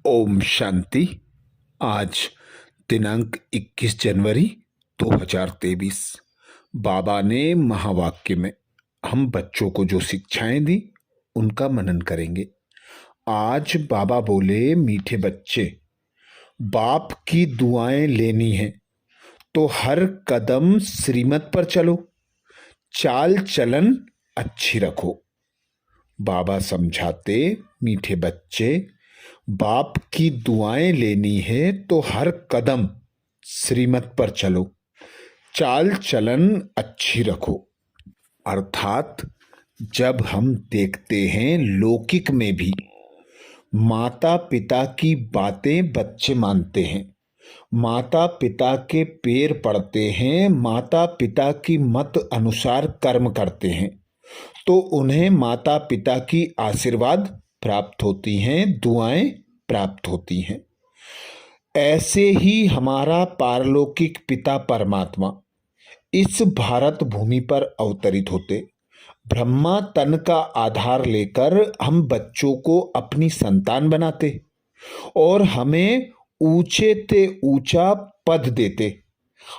ओम शांति। आज दिनांक 21 जनवरी 2023। बाबा ने महावाक्य में हम बच्चों को जो शिक्षाएं दी उनका मनन करेंगे। आज बाबा बोले, मीठे बच्चे, बाप की दुआएं लेनी है तो हर कदम श्रीमत पर चलो, चाल चलन अच्छी रखो। बाबा समझाते, मीठे बच्चे, बाप की दुआएं लेनी है तो हर कदम श्रीमत पर चलो, चाल चलन अच्छी रखो। अर्थात जब हम देखते हैं लौकिक में भी माता पिता की बातें बच्चे मानते हैं, माता पिता के पैर पड़ते हैं, माता पिता की मत अनुसार कर्म करते हैं, तो उन्हें माता पिता की आशीर्वाद प्राप्त होती हैं, दुआएं प्राप्त होती हैं। ऐसे ही हमारा पारलौकिक पिता परमात्मा इस भारत भूमि पर अवतरित होते। ब्रह्मा तन का आधार लेकर हम बच्चों को अपनी संतान बनाते और हमें ऊंचे ते ऊंचा पद देते,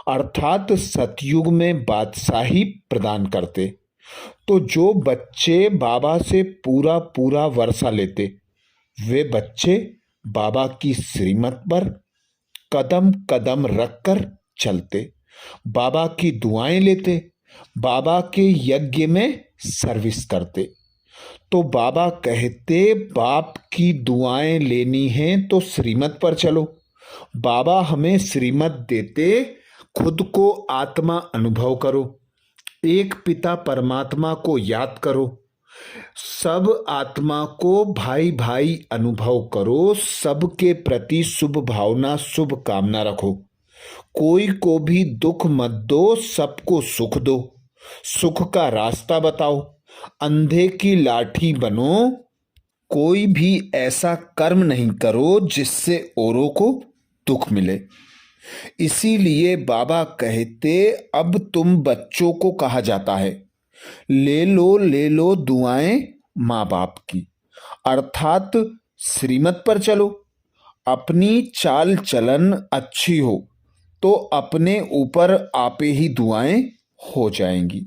अर्थात सतयुग में बादशाही प्रदान करते। तो जो बच्चे बाबा से पूरा पूरा वर्षा लेते, वे बच्चे बाबा की श्रीमत पर कदम कदम रखकर चलते, बाबा की दुआएं लेते, बाबा के यज्ञ में सर्विस करते। तो बाबा कहते, बाप की दुआएं लेनी हैं तो श्रीमत पर चलो। बाबा हमें श्रीमत देते, खुद को आत्मा अनुभव करो, एक पिता परमात्मा को याद करो, सब आत्मा को भाई भाई अनुभव करो, सबके प्रति शुभ भावना शुभ कामना रखो, कोई को भी दुख मत दो, सबको सुख दो, सुख का रास्ता बताओ, अंधे की लाठी बनो, कोई भी ऐसा कर्म नहीं करो जिससे औरों को दुख मिले। इसीलिए बाबा कहते, अब तुम बच्चों को कहा जाता है, ले लो दुआएं माँ बाप की, अर्थात श्रीमत पर चलो। अपनी चाल चलन अच्छी हो तो अपने ऊपर आपे ही दुआएं हो जाएंगी।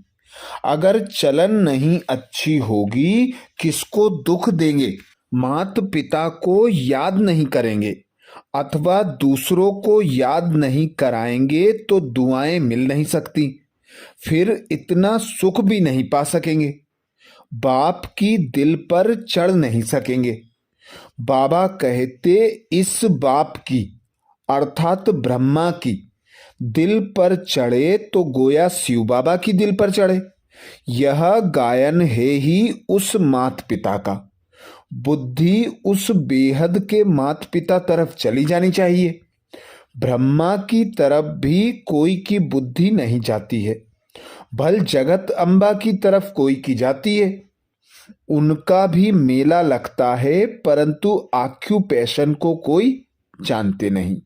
अगर चलन नहीं अच्छी होगी, किसको दुख देंगे, माता पिता को याद नहीं करेंगे अथवा दूसरों को याद नहीं कराएंगे तो दुआएं मिल नहीं सकती, फिर इतना सुख भी नहीं पा सकेंगे, बाप की दिल पर चढ़ नहीं सकेंगे। बाबा कहते, इस बाप की अर्थात ब्रह्मा की दिल पर चढ़े तो गोया शिव बाबा की दिल पर चढ़े। यह गायन है ही उस मात पिता का। बुद्धि उस बेहद के मात पिता तरफ चली जानी चाहिए। ब्रह्मा की तरफ भी कोई की बुद्धि नहीं जाती है, भल जगत अम्बा की तरफ कोई की जाती है। उनका भी मेला लगता है, परंतु ऑक्यूपेशन को कोई जानते नहीं।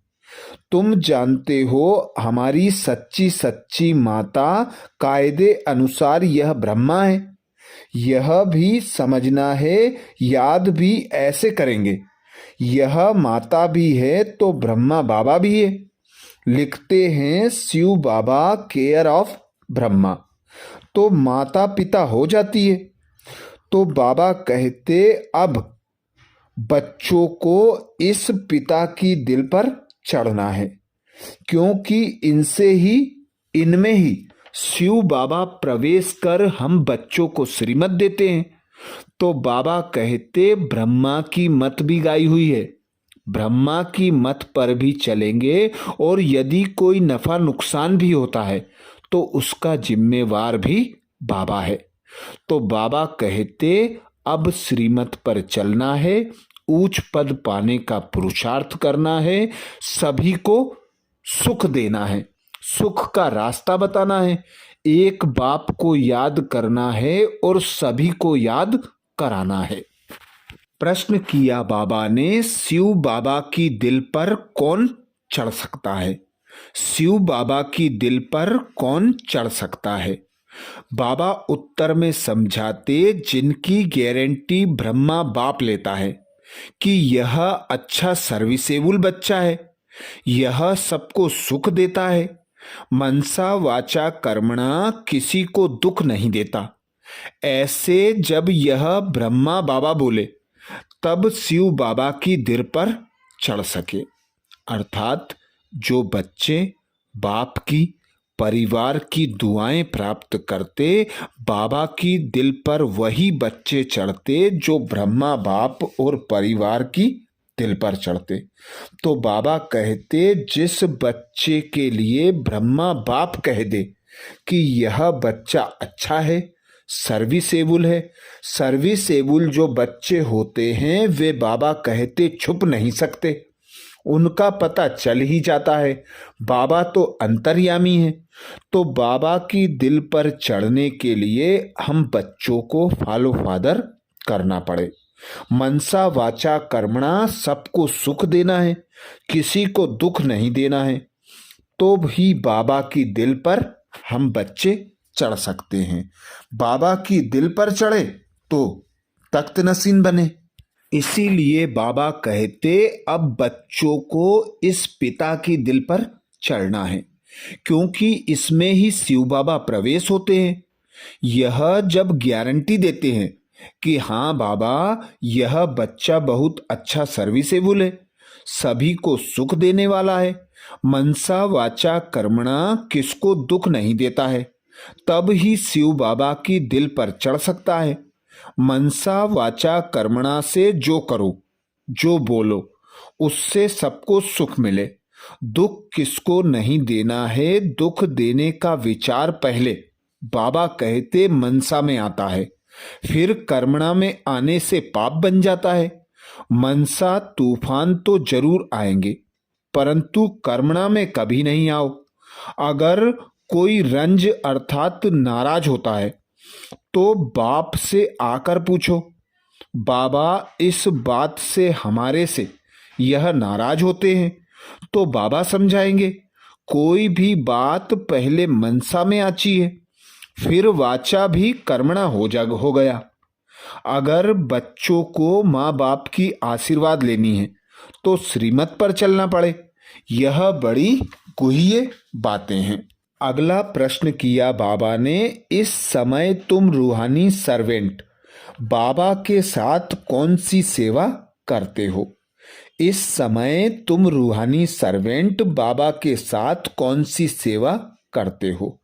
तुम जानते हो, हमारी सच्ची सच्ची माता कायदे अनुसार यह ब्रह्मा है। यह भी समझना है, याद भी ऐसे करेंगे, यह माता भी है तो ब्रह्मा बाबा भी है। लिखते हैं शिव बाबा केयर ऑफ ब्रह्मा, तो माता पिता हो जाती है। तो बाबा कहते, अब बच्चों को इस पिता की दिल पर चढ़ना है, क्योंकि इनसे ही इनमें ही शिव बाबा प्रवेश कर हम बच्चों को श्रीमत देते हैं। तो बाबा कहते, ब्रह्मा की मत भी गाई हुई है, ब्रह्मा की मत पर भी चलेंगे और यदि कोई नफा नुकसान भी होता है तो उसका जिम्मेवार भी बाबा है। तो बाबा कहते, अब श्रीमत पर चलना है, ऊंच पद पाने का पुरुषार्थ करना है, सभी को सुख देना है, सुख का रास्ता बताना है, एक बाप को याद करना है और सभी को याद कराना है। प्रश्न किया बाबा ने, शिव बाबा की दिल पर कौन चढ़ सकता है? शिव बाबा की दिल पर कौन चढ़ सकता है? बाबा उत्तर में समझाते, जिनकी गारंटी ब्रह्मा बाप लेता है, कि यह अच्छा सर्विसेबल बच्चा है, यह सबको सुख देता है, मनसा वाचा कर्मणा किसी को दुख नहीं देता। ऐसे जब यह ब्रह्मा बाबा बोले तब शिव बाबा की दिल पर चढ़ सके। अर्थात जो बच्चे बाप की, परिवार की दुआएं प्राप्त करते, बाबा की दिल पर वही बच्चे चढ़ते जो ब्रह्मा बाप और परिवार की दिल पर चढ़ते। तो बाबा कहते जिस बच्चे के लिए ब्रह्मा बाप कह दे कि यह बच्चा अच्छा है, सर्विसेबल है, सर्विसेबल जो बच्चे होते हैं वे बाबा कहते छुप नहीं सकते, उनका पता चल ही जाता है। बाबा तो अंतर्यामी है। तो बाबा की दिल पर चढ़ने के लिए हम बच्चों को फॉलो फादर करना पड़े। मनसा वाचा कर्मणा सबको सुख देना है, किसी को दुख नहीं देना है, तो भी बाबा की दिल पर हम बच्चे चढ़ सकते हैं। बाबा की दिल पर चढ़े तो तख्त नसीन बने। इसीलिए बाबा कहते अब बच्चों को इस पिता की दिल पर चढ़ना है, क्योंकि इसमें ही शिव बाबा प्रवेश होते हैं। यह जब गारंटी देते हैं कि हाँ बाबा यह बच्चा बहुत अच्छा सर्विसेबल है, सभी को सुख देने वाला है, मनसा वाचा कर्मणा किसको दुख नहीं देता है, तब ही शिव बाबा की दिल पर चढ़ सकता है। मनसा वाचा कर्मणा से जो करो, जो बोलो, उससे सबको सुख मिले। दुख किसको नहीं देना है, दुख देने का विचार पहले बाबा कहते मनसा में आता है, फिर कर्मणा में आने से पाप बन जाता है। मनसा तूफान तो जरूर आएंगे, परंतु कर्मणा में कभी नहीं आओ। अगर कोई रंज अर्थात नाराज होता है तो बाप से आकर पूछो, बाबा इस बात से हमारे से यह नाराज होते हैं, तो बाबा समझाएंगे। कोई भी बात पहले मनसा में आची है, फिर वाचा भी कर्मणा हो गया। अगर बच्चों को माँ बाप की आशीर्वाद लेनी है तो श्रीमत पर चलना पड़े। यह बड़ी गुह्य बातें हैं। अगला प्रश्न किया बाबा ने, इस समय तुम रूहानी सर्वेंट बाबा के साथ कौन सी सेवा करते हो? इस समय तुम रूहानी सर्वेंट बाबा के साथ कौन सी सेवा करते हो?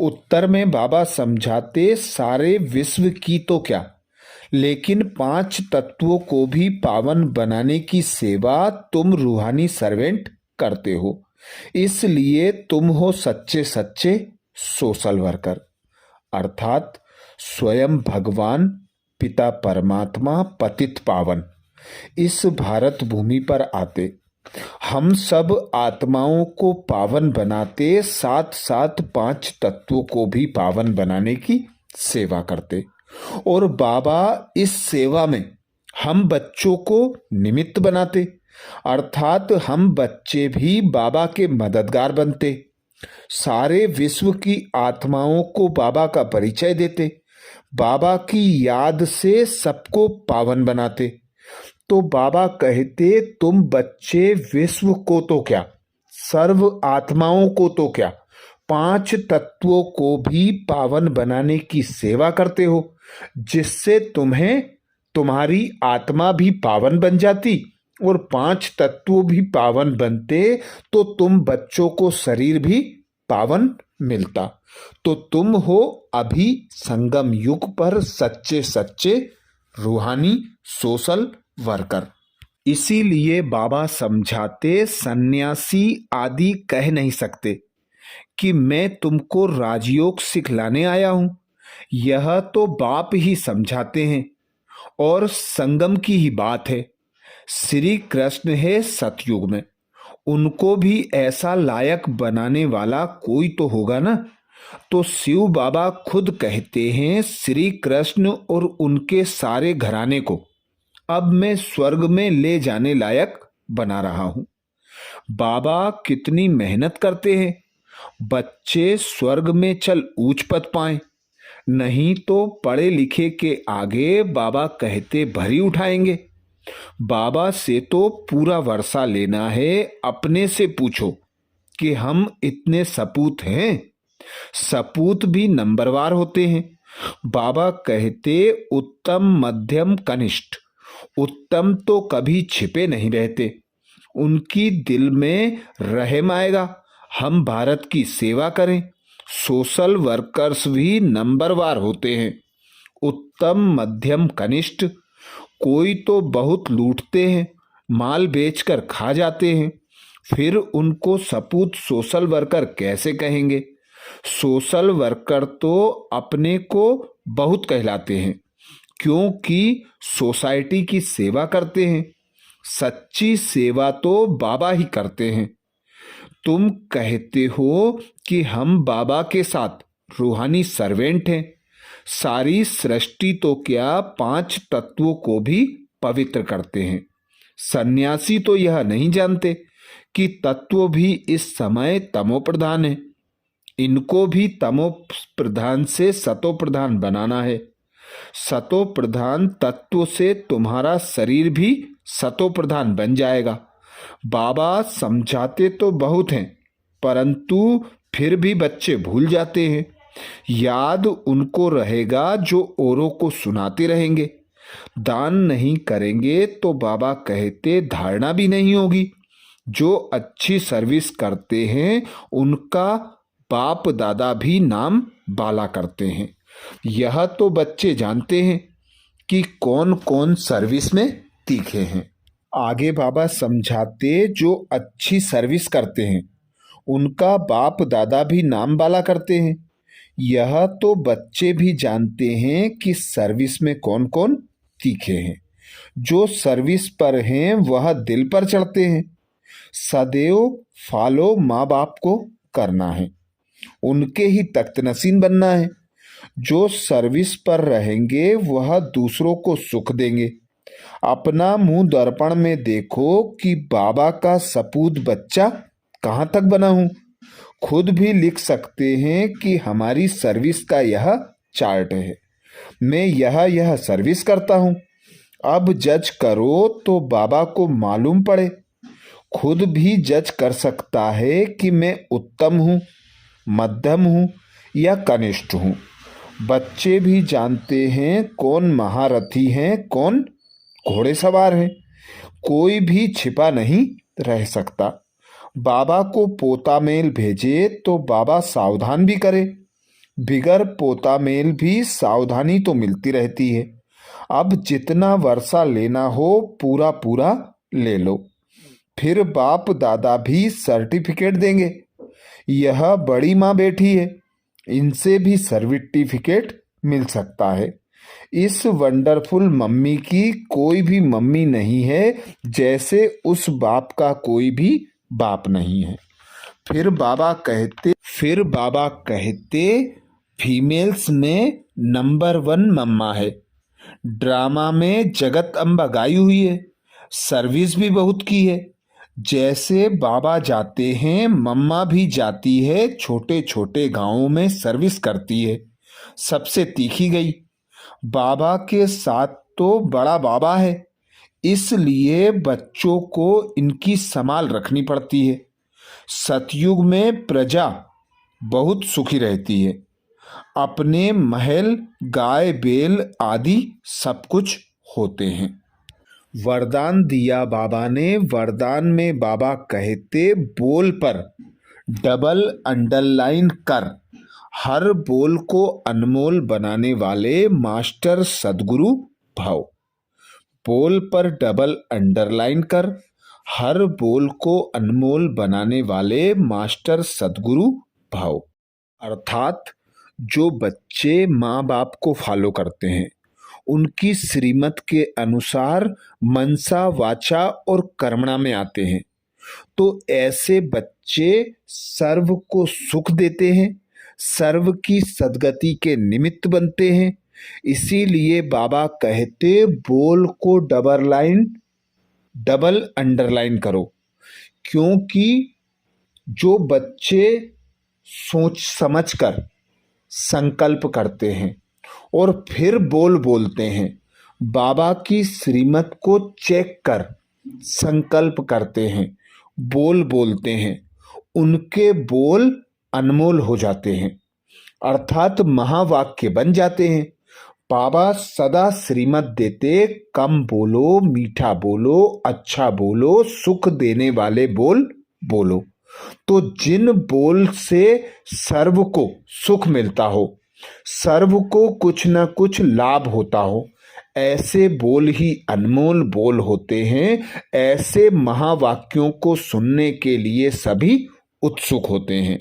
उत्तर में बाबा समझाते सारे विश्व की तो क्या, लेकिन 5 तत्वों को भी पावन बनाने की सेवा तुम रूहानी सर्वेंट करते हो। इसलिए तुम हो सच्चे सच्चे सोशल वर्कर, अर्थात स्वयं भगवान पिता परमात्मा पतित पावन इस भारत भूमि पर आते हम सब आत्माओं को पावन बनाते, साथ साथ 5 तत्वों को भी पावन बनाने की सेवा करते। और बाबा इस सेवा में हम बच्चों को निमित्त बनाते, अर्थात हम बच्चे भी बाबा के मददगार बनते। सारे विश्व की आत्माओं को बाबा का परिचय देते, बाबा की याद से सबको पावन बनाते। तो बाबा कहते तुम बच्चे विश्व को तो क्या, सर्व आत्माओं को तो क्या, 5 तत्वों को भी पावन बनाने की सेवा करते हो, जिससे तुम्हें तुम्हारी आत्मा भी पावन बन जाती और 5 तत्व भी पावन बनते, तो तुम बच्चों को शरीर भी पावन मिलता। तो तुम हो अभी संगम युग पर सच्चे सच्चे रूहानी सोशल वर्कर। इसीलिए बाबा समझाते सन्यासी आदि कह नहीं सकते कि मैं तुमको राजयोग सिखलाने आया हूं। यह तो बाप ही समझाते हैं और संगम की ही बात है। श्री कृष्ण है सतयुग में, उनको भी ऐसा लायक बनाने वाला कोई तो होगा ना। तो शिव बाबा खुद कहते हैं श्री कृष्ण और उनके सारे घराने को अब मैं स्वर्ग में ले जाने लायक बना रहा हूं। बाबा कितनी मेहनत करते हैं, बच्चे स्वर्ग में चल ऊंच पद पाएं, नहीं तो पढ़े लिखे के आगे बाबा कहते भरी उठाएंगे। बाबा से तो पूरा वर्षा लेना है, अपने से पूछो कि हम इतने सपूत हैं। सपूत भी नंबरवार होते हैं। बाबा कहते उत्तम मध्यम कनिष्ठ। उत्तम तो कभी छिपे नहीं रहते, उनकी दिल में रहम आएगा हम भारत की सेवा करें। सोशल वर्कर्स भी नंबरवार होते हैं, उत्तम मध्यम कनिष्ठ। कोई तो बहुत लूटते हैं, माल बेचकर खा जाते हैं, फिर उनको सपूत सोशल वर्कर कैसे कहेंगे। सोशल वर्कर तो अपने को बहुत कहलाते हैं, क्योंकि सोसाइटी की सेवा करते हैं। सच्ची सेवा तो बाबा ही करते हैं। तुम कहते हो कि हम बाबा के साथ रूहानी सर्वेंट हैं। सारी सृष्टि तो क्या 5 तत्वों को भी पवित्र करते हैं। सन्यासी तो यह नहीं जानते कि तत्व भी इस समय तमो प्रधान है। इनको भी तमो प्रधान से सतो प्रधान बनाना है। सतो प्रधान तत्व से तुम्हारा शरीर भी सतो प्रधान बन जाएगा। बाबा समझाते तो बहुत हैं, परंतु फिर भी बच्चे भूल जाते हैं। याद उनको रहेगा जो औरों को सुनाते रहेंगे। दान नहीं करेंगे तो बाबा कहते धारणा भी नहीं होगी। जो अच्छी सर्विस करते हैं उनका बाप दादा भी नाम बाला करते हैं। यह तो बच्चे जानते हैं कि कौन कौन सर्विस में तीखे हैं। आगे बाबा समझाते जो अच्छी सर्विस करते हैं उनका बाप दादा भी नाम बाला करते हैं। यह तो बच्चे भी जानते हैं कि सर्विस में कौन कौन तीखे हैं। जो सर्विस पर हैं वह दिल पर चढ़ते हैं। सदैव फॉलो माँ बाप को करना है, उनके ही तख्त नसीन बनना है। जो सर्विस पर रहेंगे वह दूसरों को सुख देंगे। अपना मुंह दर्पण में देखो कि बाबा का सपूत बच्चा कहाँ तक बना हूं। खुद भी लिख सकते हैं कि हमारी सर्विस का यह चार्ट है, मैं यह सर्विस करता हूं। अब जज करो तो बाबा को मालूम पड़े। खुद भी जज कर सकता है कि मैं उत्तम हूं, मध्यम हूं या कनिष्ठ हूं। बच्चे भी जानते हैं कौन महारथी हैं, कौन घोड़े सवार हैं। कोई भी छिपा नहीं रह सकता। बाबा को पोता मेल भेजे तो बाबा सावधान भी करे। बिगर पोता मेल भी सावधानी तो मिलती रहती है। अब जितना वर्षा लेना हो पूरा पूरा ले लो, फिर बाप दादा भी सर्टिफिकेट देंगे। यह बड़ी माँ बैठी है, इनसे भी सर्टिफिकेट मिल सकता है। इस वंडरफुल मम्मी की कोई भी मम्मी नहीं है, जैसे उस बाप का कोई भी बाप नहीं है। फिर बाबा कहते फीमेल्स में नंबर 1 मम्मा है। ड्रामा में जगत अम्बा गाई हुई है, सर्विस भी बहुत की है। जैसे बाबा जाते हैं मम्मा भी जाती है, छोटे छोटे गांवों में सर्विस करती है। सबसे तीखी गई। बाबा के साथ तो बड़ा बाबा है, इसलिए बच्चों को इनकी संभाल रखनी पड़ती है। सतयुग में प्रजा बहुत सुखी रहती है। अपने महल गाय बैल आदि सब कुछ होते हैं। वरदान दिया बाबा ने। वरदान में बाबा कहते बोल पर डबल अंडरलाइन कर। हर बोल को अनमोल बनाने वाले मास्टर सदगुरु भव। बोल पर डबल अंडरलाइन कर। हर बोल को अनमोल बनाने वाले मास्टर सदगुरु भव। अर्थात जो बच्चे माँ बाप को फॉलो करते हैं, उनकी श्रीमत के अनुसार मनसा वाचा और कर्मणा में आते हैं, तो ऐसे बच्चे सर्व को सुख देते हैं, सर्व की सद्गति के निमित्त बनते हैं। इसीलिए बाबा कहते बोल को डबल अंडरलाइन करो, क्योंकि जो बच्चे सोच समझकर संकल्प करते हैं और फिर बोलते हैं, बाबा की श्रीमत को चेक कर संकल्प करते हैं, बोल बोलते हैं, उनके बोल अनमोल हो जाते हैं, अर्थात महावाक्य बन जाते हैं। बाबा सदा श्रीमत देते, कम बोलो, मीठा बोलो, अच्छा बोलो, सुख देने वाले बोल बोलो। तो जिन बोल से सर्व को सुख मिलता हो, सर्व को कुछ न कुछ लाभ होता हो, ऐसे बोल ही अनमोल बोल होते हैं। ऐसे महावाक्यों को सुनने के लिए सभी उत्सुक होते हैं।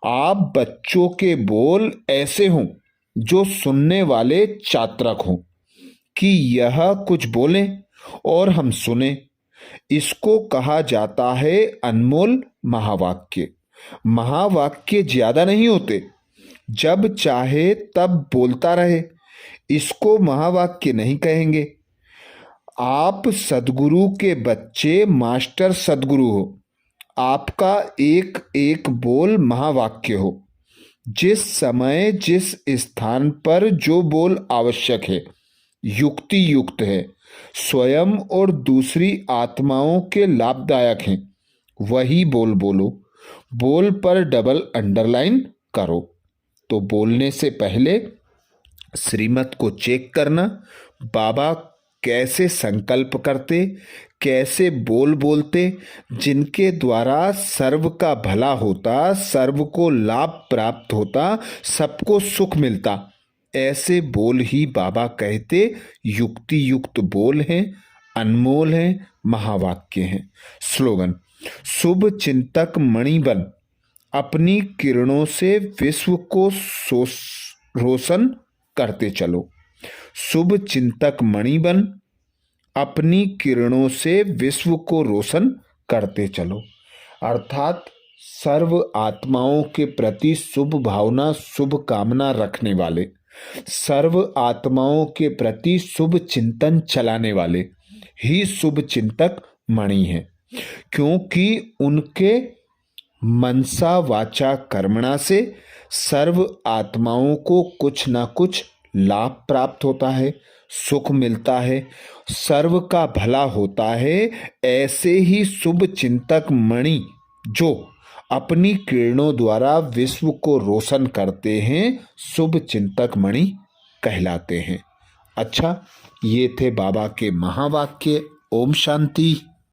आप बच्चों के बोल ऐसे हों जो सुनने वाले चातक हों, कि यह कुछ बोलें और हम सुने। इसको कहा जाता है अनमोल महावाक्य। महावाक्य ज्यादा नहीं होते, जब चाहे तब बोलता रहे, इसको महावाक्य नहीं कहेंगे। आप सदगुरु के बच्चे, मास्टर सदगुरु हो। आपका एक एक बोल महावाक्य हो। जिस समय जिस स्थान पर जो बोल आवश्यक है, युक्ति युक्त है, स्वयं और दूसरी आत्माओं के लाभदायक हैं, वही बोल बोलो। बोल पर डबल अंडरलाइन करो। तो बोलने से पहले श्रीमत को चेक करना, बाबा कैसे संकल्प करते, कैसे बोल बोलते, जिनके द्वारा सर्व का भला होता, सर्व को लाभ प्राप्त होता, सबको सुख मिलता, ऐसे बोल ही बाबा कहते युक्ति युक्त बोल हैं, अनमोल हैं, महावाक्य हैं। स्लोगन: शुभ चिंतक मणि बन, अपनी किरणों से विश्व को रोशन करते चलो। शुभ चिंतक मणि बन, अपनी किरणों से विश्व को रोशन करते चलो। अर्थात सर्व आत्माओं के प्रति शुभ भावना, शुभ कामना रखने वाले, सर्व आत्माओं के प्रति शुभ चिंतन चलाने वाले ही शुभ चिंतक मणि हैं, क्योंकि उनके मनसा वाचा कर्मणा से सर्व आत्माओं को कुछ ना कुछ लाभ प्राप्त होता है, सुख मिलता है, सर्व का भला होता है। ऐसे ही शुभ चिंतक मणि जो अपनी किरणों द्वारा विश्व को रोशन करते हैं, शुभ चिंतक मणि कहलाते हैं। अच्छा, ये थे बाबा के महावाक्य। ओम शांति।